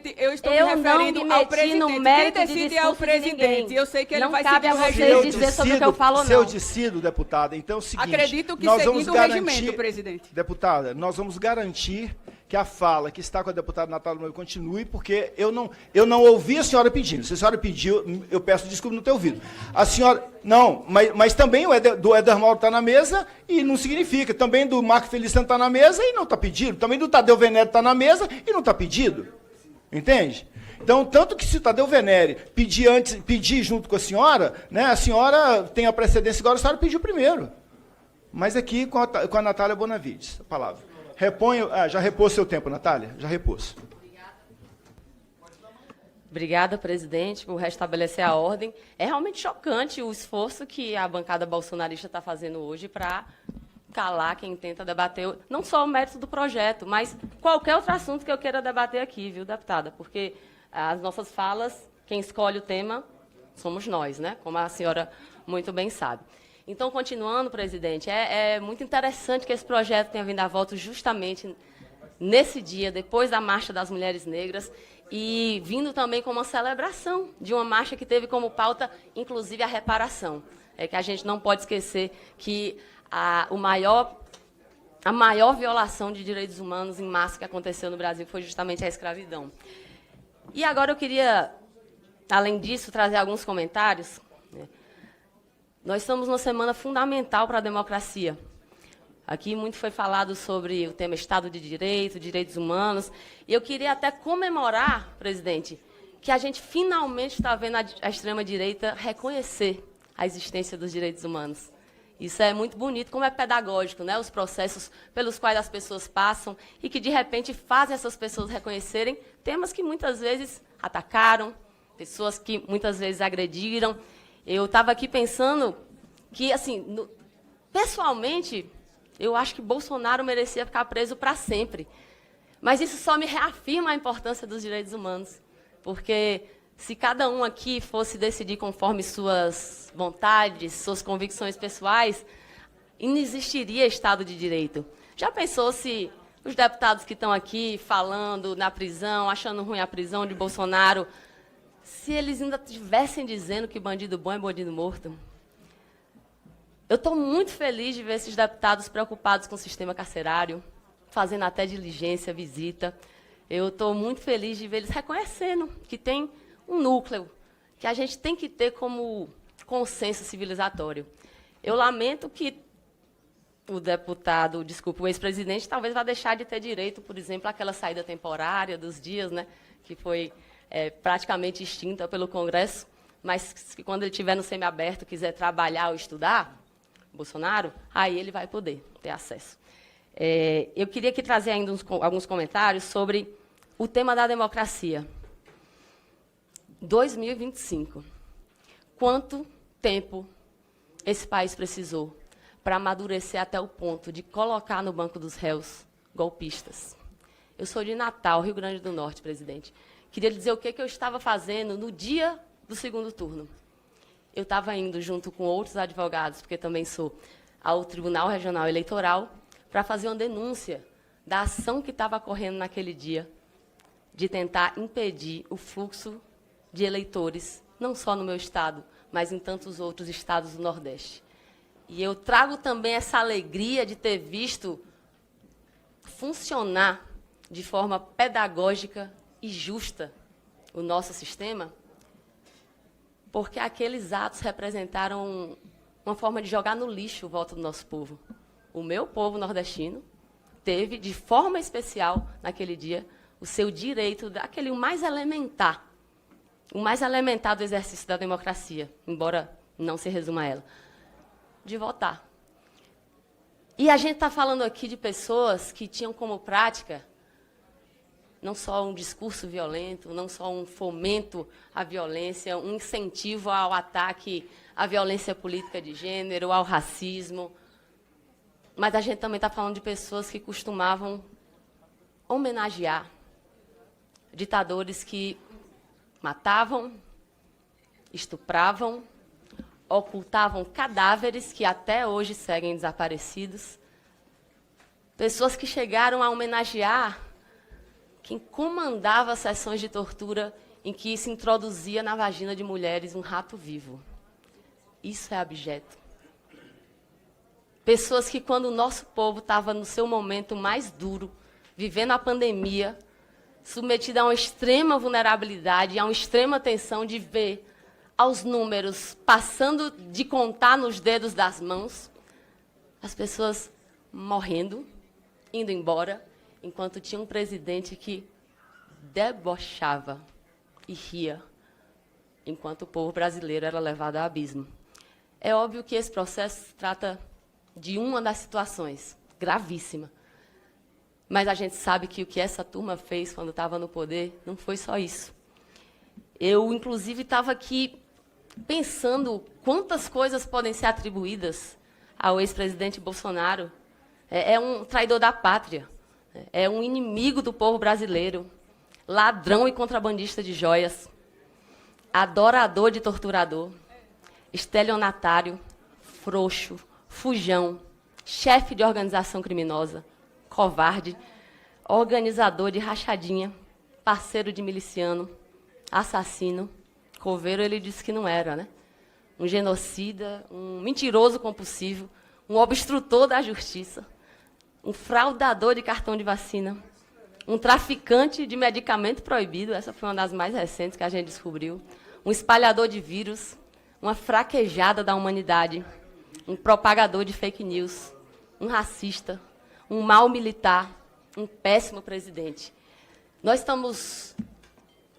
presidente, eu estou me referindo ao presidente. Quem decide é o presidente. Eu sei que ele vai seguir o regimento. Não cabe a você dizer sobre o que eu falo, não. Se eu decido, deputada, então é o seguinte... Acredito que nós seguindo vamos o regimento, presidente. Deputada, nós vamos garantir que a fala que está com a deputada Natália Moura continue, porque eu não ouvi a senhora pedindo. Se a senhora pediu, eu peço desculpa no ter ouvido. A senhora... Não, mas também do Éder Mauro está na mesa e não significa. Também do Marco Feliciano está na mesa e não está pedido. Também do Tadeu Venere está na mesa e não está pedido. Entende? Então, tanto que se o Tadeu Venere pedir junto com a senhora, né, a senhora tem a precedência, agora a senhora pediu primeiro. Mas aqui com a Natália Bonavides, a palavra. Reponho. Já repôs seu tempo, Natália? Já repôs. Obrigada, presidente, por restabelecer a ordem. É realmente chocante o esforço que a bancada bolsonarista está fazendo hoje para calar quem tenta debater, não só o mérito do projeto, mas qualquer outro assunto que eu queira debater aqui, viu, deputada? Porque as nossas falas, quem escolhe o tema somos nós, né? Como a senhora muito bem sabe. Então, continuando, presidente, é muito interessante que esse projeto tenha vindo a voto justamente nesse dia, depois da Marcha das Mulheres Negras, e vindo também como uma celebração de uma marcha que teve como pauta, inclusive, a reparação. É que a gente não pode esquecer que a maior violação de direitos humanos em massa que aconteceu no Brasil foi justamente a escravidão. E agora eu queria, além disso, trazer alguns comentários. Nós estamos numa semana fundamental para a democracia. Aqui muito foi falado sobre o tema Estado de Direito, direitos humanos, e eu queria até comemorar, presidente, que a gente finalmente está vendo a extrema-direita reconhecer a existência dos direitos humanos. Isso é muito bonito, como é pedagógico, né? Os processos pelos quais as pessoas passam e que, de repente, fazem essas pessoas reconhecerem temas que muitas vezes atacaram, pessoas que muitas vezes agrediram. Eu estava aqui pensando que, assim, pessoalmente, eu acho que Bolsonaro merecia ficar preso para sempre. Mas isso só me reafirma a importância dos direitos humanos, porque se cada um aqui fosse decidir conforme suas vontades, suas convicções pessoais, não existiria Estado de Direito. Já pensou se os deputados que estão aqui falando na prisão, achando ruim a prisão de Bolsonaro, se eles ainda estivessem dizendo que bandido bom é bandido morto? Eu estou muito feliz de ver esses deputados preocupados com o sistema carcerário, fazendo até diligência, visita. Eu estou muito feliz de ver eles reconhecendo que tem um núcleo que a gente tem que ter como consenso civilizatório. Eu lamento que o deputado, desculpe, o ex-presidente, talvez vá deixar de ter direito, por exemplo, àquela saída temporária dos dias, né, que foi praticamente extinta pelo Congresso, mas que quando ele estiver no semiaberto, quiser trabalhar ou estudar, Bolsonaro, aí ele vai poder ter acesso. Eu queria aqui trazer ainda alguns comentários sobre o tema da democracia. 2025. Quanto tempo esse país precisou para amadurecer até o ponto de colocar no banco dos réus golpistas? Eu sou de Natal, Rio Grande do Norte, presidente. Queria lhe dizer o que eu estava fazendo no dia do segundo turno. Eu estava indo, junto com outros advogados, porque também sou, ao Tribunal Regional Eleitoral, para fazer uma denúncia da ação que estava ocorrendo naquele dia, de tentar impedir o fluxo de eleitores, não só no meu estado, mas em tantos outros estados do Nordeste. E eu trago também essa alegria de ter visto funcionar de forma pedagógica e justa o nosso sistema, porque aqueles atos representaram uma forma de jogar no lixo o voto do nosso povo. O meu povo nordestino teve, de forma especial, naquele dia, o seu direito, daquele mais elementar, o mais elementar do exercício da democracia, embora não se resuma a ela, de votar. E a gente está falando aqui de pessoas que tinham como prática não só um discurso violento, não só um fomento à violência, um incentivo ao ataque à violência política de gênero, ao racismo, mas a gente também está falando de pessoas que costumavam homenagear ditadores que matavam, estupravam, ocultavam cadáveres que até hoje seguem desaparecidos, pessoas que chegaram a homenagear quem comandava as sessões de tortura em que se introduzia na vagina de mulheres um rato vivo. Isso é abjeto. Pessoas que, quando o nosso povo estava no seu momento mais duro, vivendo a pandemia, submetida a uma extrema vulnerabilidade, a uma extrema tensão de ver aos números passando de contar nos dedos das mãos, as pessoas morrendo, indo embora, enquanto tinha um presidente que debochava e ria, enquanto o povo brasileiro era levado ao abismo. É óbvio que esse processo trata de uma das situações, gravíssima. Mas a gente sabe que o que essa turma fez quando estava no poder não foi só isso. Eu, inclusive, estava aqui pensando quantas coisas podem ser atribuídas ao ex-presidente Bolsonaro. É um traidor da pátria, é um inimigo do povo brasileiro, ladrão e contrabandista de joias, adorador de torturador, estelionatário, frouxo, fujão, chefe de organização criminosa, covarde, organizador de rachadinha, parceiro de miliciano, assassino. Coveiro ele disse que não era, né? Um genocida, um mentiroso compulsivo, um obstrutor da justiça, um fraudador de cartão de vacina, um traficante de medicamento proibido, essa foi uma das mais recentes que a gente descobriu, um espalhador de vírus, uma fraquejada da humanidade, um propagador de fake news, um racista, um mau militar, um péssimo presidente. Nós estamos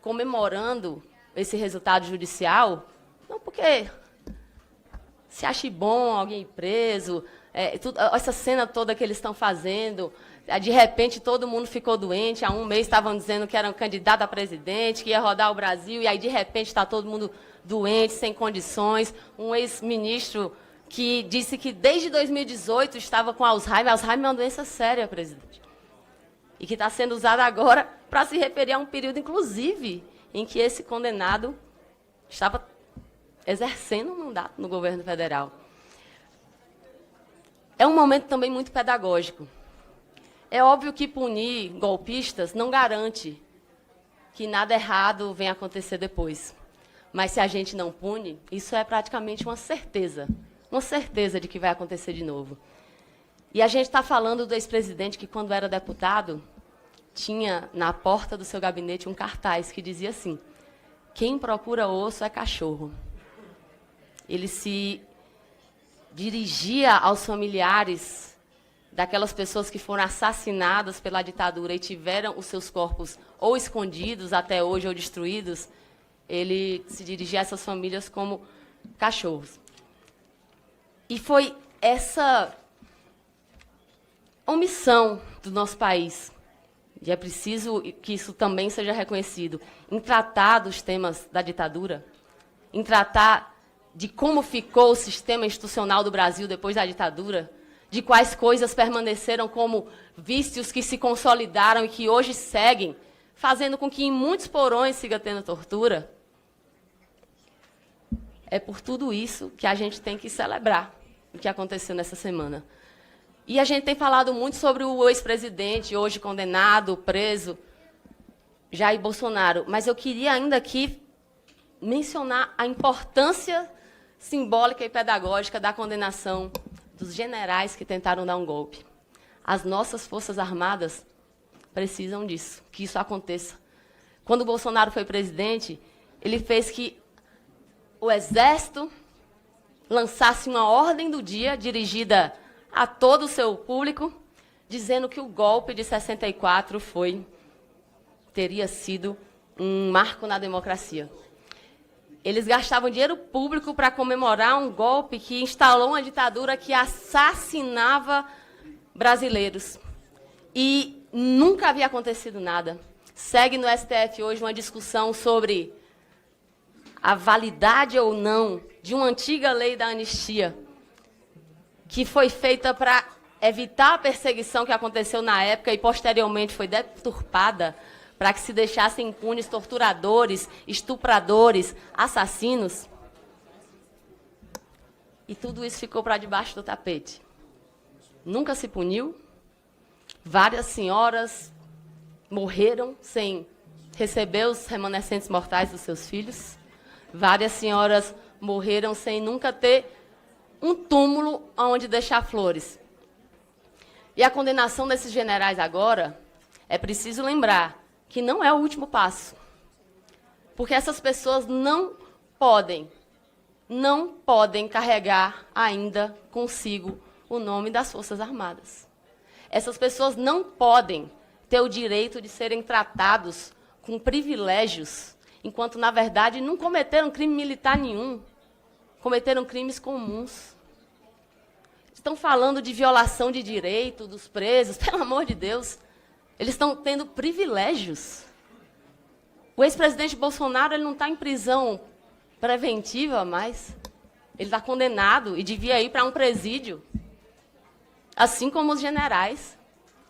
comemorando esse resultado judicial, não porque se ache bom alguém preso, essa cena toda que eles estão fazendo, de repente todo mundo ficou doente, há um mês estavam dizendo que era um candidato a presidente, que ia rodar o Brasil, e aí de repente está todo mundo doente, sem condições, um ex-ministro que disse que desde 2018 estava com Alzheimer. Alzheimer é uma doença séria, presidente. E que está sendo usada agora para se referir a um período, inclusive, em que esse condenado estava exercendo um mandato no governo federal. É um momento também muito pedagógico. É óbvio que punir golpistas não garante que nada errado venha acontecer depois. Mas se a gente não pune, isso é praticamente uma certeza de que vai acontecer de novo. E a gente está falando do ex-presidente que, quando era deputado, tinha na porta do seu gabinete um cartaz que dizia assim: quem procura osso é cachorro. Ele se dirigia aos familiares daquelas pessoas que foram assassinadas pela ditadura e tiveram os seus corpos ou escondidos até hoje ou destruídos. Ele se dirigia a essas famílias como cachorros. E foi essa omissão do nosso país, e é preciso que isso também seja reconhecido, em tratar dos temas da ditadura, em tratar de como ficou o sistema institucional do Brasil depois da ditadura, de quais coisas permaneceram como vícios que se consolidaram e que hoje seguem, fazendo com que em muitos porões siga tendo tortura. É por tudo isso que a gente tem que celebrar o que aconteceu nessa semana. E a gente tem falado muito sobre o ex-presidente, hoje condenado, preso, Jair Bolsonaro. Mas eu queria ainda aqui mencionar a importância simbólica e pedagógica da condenação dos generais que tentaram dar um golpe. As nossas Forças Armadas precisam disso, que isso aconteça. Quando o Bolsonaro foi presidente, ele fez que o Exército lançasse uma ordem do dia dirigida a todo o seu público, dizendo que o golpe de 64 teria sido um marco na democracia. Eles gastavam dinheiro público para comemorar um golpe que instalou uma ditadura que assassinava brasileiros. E nunca havia acontecido nada. Segue no STF hoje uma discussão sobre a validade ou não de uma antiga lei da anistia, que foi feita para evitar a perseguição que aconteceu na época e posteriormente foi deturpada para que se deixassem impunes torturadores, estupradores, assassinos. E tudo isso ficou para debaixo do tapete. Nunca se puniu. Várias senhoras morreram sem receber os remanescentes mortais dos seus filhos. Várias senhoras morreram sem nunca ter um túmulo onde deixar flores. E a condenação desses generais agora, é preciso lembrar que não é o último passo. Porque essas pessoas não podem carregar ainda consigo o nome das Forças Armadas. Essas pessoas não podem ter o direito de serem tratados com privilégios, enquanto, na verdade, não cometeram crime militar nenhum. Cometeram crimes comuns. Estão falando de violação de direito dos presos, pelo amor de Deus. Eles estão tendo privilégios. O ex-presidente Bolsonaro ele não está em prisão preventiva mais. Ele está condenado e devia ir para um presídio. Assim como os generais.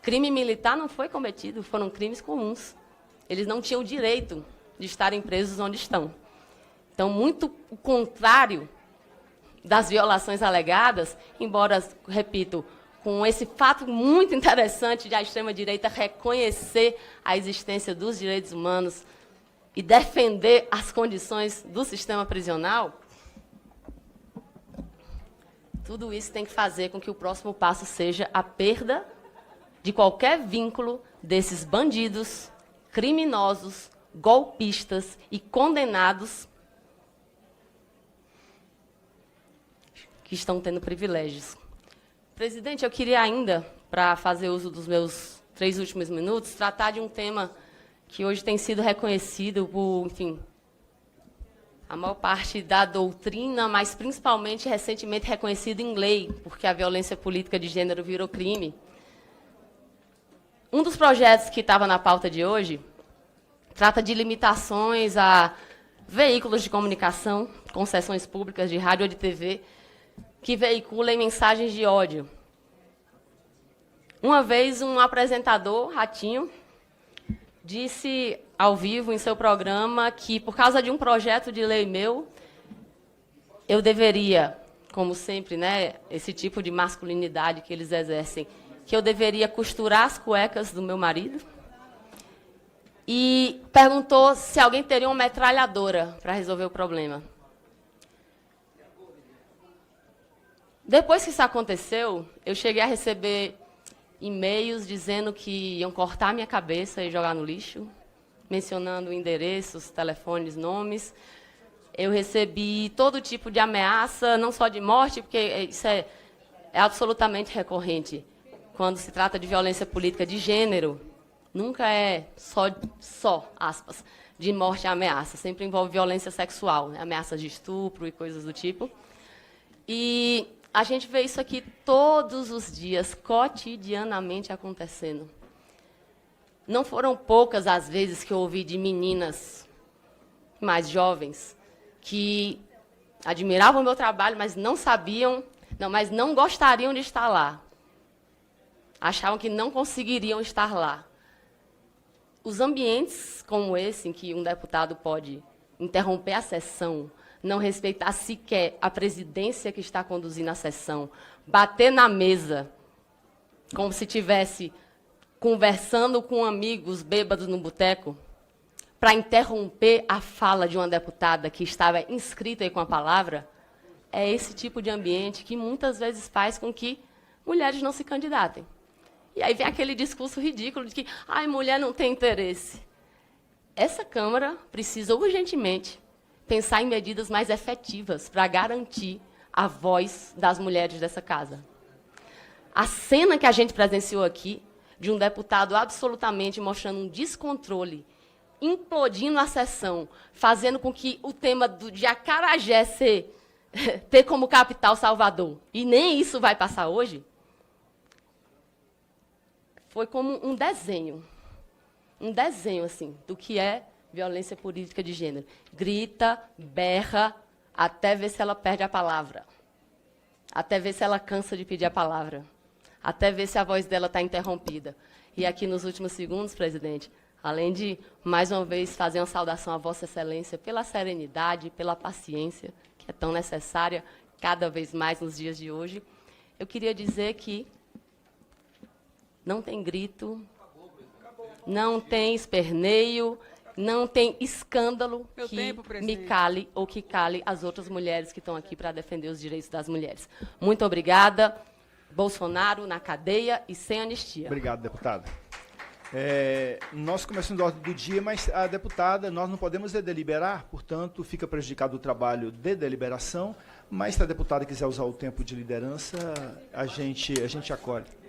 Crime militar não foi cometido, foram crimes comuns. Eles não tinham o direito de estarem presos onde estão. Então, muito o contrário das violações alegadas, embora, repito, com esse fato muito interessante de a extrema-direita reconhecer a existência dos direitos humanos e defender as condições do sistema prisional, tudo isso tem que fazer com que o próximo passo seja a perda de qualquer vínculo desses bandidos, criminosos, golpistas e condenados que estão tendo privilégios. Presidente, eu queria ainda, para fazer uso dos meus 3 últimos minutos, tratar de um tema que hoje tem sido reconhecido por, enfim, a maior parte da doutrina, mas principalmente recentemente reconhecido em lei, porque a violência política de gênero virou crime. Um dos projetos que estava na pauta de hoje trata de limitações a veículos de comunicação, concessões públicas de rádio ou de TV, que veiculem mensagens de ódio. Uma vez, um apresentador, Ratinho, disse ao vivo em seu programa que, por causa de um projeto de lei meu, eu deveria, como sempre, né, esse tipo de masculinidade que eles exercem, que eu deveria costurar as cuecas do meu marido, e perguntou se alguém teria uma metralhadora para resolver o problema. Depois que isso aconteceu, eu cheguei a receber e-mails dizendo que iam cortar minha cabeça e jogar no lixo, mencionando endereços, telefones, nomes. Eu recebi todo tipo de ameaça, não só de morte, porque isso é absolutamente recorrente. Quando se trata de violência política de gênero, nunca é só aspas, de morte e ameaça. Sempre envolve violência sexual, né? Ameaças de estupro e coisas do tipo. E a gente vê isso aqui todos os dias, cotidianamente acontecendo. Não foram poucas as vezes que eu ouvi de meninas mais jovens que admiravam o meu trabalho, mas mas não gostariam de estar lá. Achavam que não conseguiriam estar lá. Os ambientes como esse, em que um deputado pode interromper a sessão, não respeitar sequer a presidência que está conduzindo a sessão, bater na mesa, como se estivesse conversando com amigos bêbados no boteco, para interromper a fala de uma deputada que estava inscrita aí com a palavra, é esse tipo de ambiente que muitas vezes faz com que mulheres não se candidatem. E aí vem aquele discurso ridículo de que mulher não tem interesse. Essa Câmara precisa urgentemente pensar em medidas mais efetivas para garantir a voz das mulheres dessa casa. A cena que a gente presenciou aqui, de um deputado absolutamente mostrando um descontrole, implodindo a sessão, fazendo com que o tema de Acarajé ter como capital Salvador, e nem isso vai passar hoje, foi como um desenho assim, do que é violência política de gênero. Grita, berra, até ver se ela perde a palavra. Até ver se ela cansa de pedir a palavra. Até ver se a voz dela está interrompida. E aqui, nos últimos segundos, presidente, além de, mais uma vez, fazer uma saudação à Vossa Excelência pela serenidade, pela paciência, que é tão necessária cada vez mais nos dias de hoje, eu queria dizer que não tem grito, não tem esperneio, não tem escândalo que me cale ou que cale as outras mulheres que estão aqui para defender os direitos das mulheres. Muito obrigada. Bolsonaro na cadeia e sem anistia. Obrigado, deputada. Nós começamos a ordem do dia, mas a deputada, nós não podemos deliberar, portanto, fica prejudicado o trabalho de deliberação, mas se a deputada quiser usar o tempo de liderança, a gente acolhe.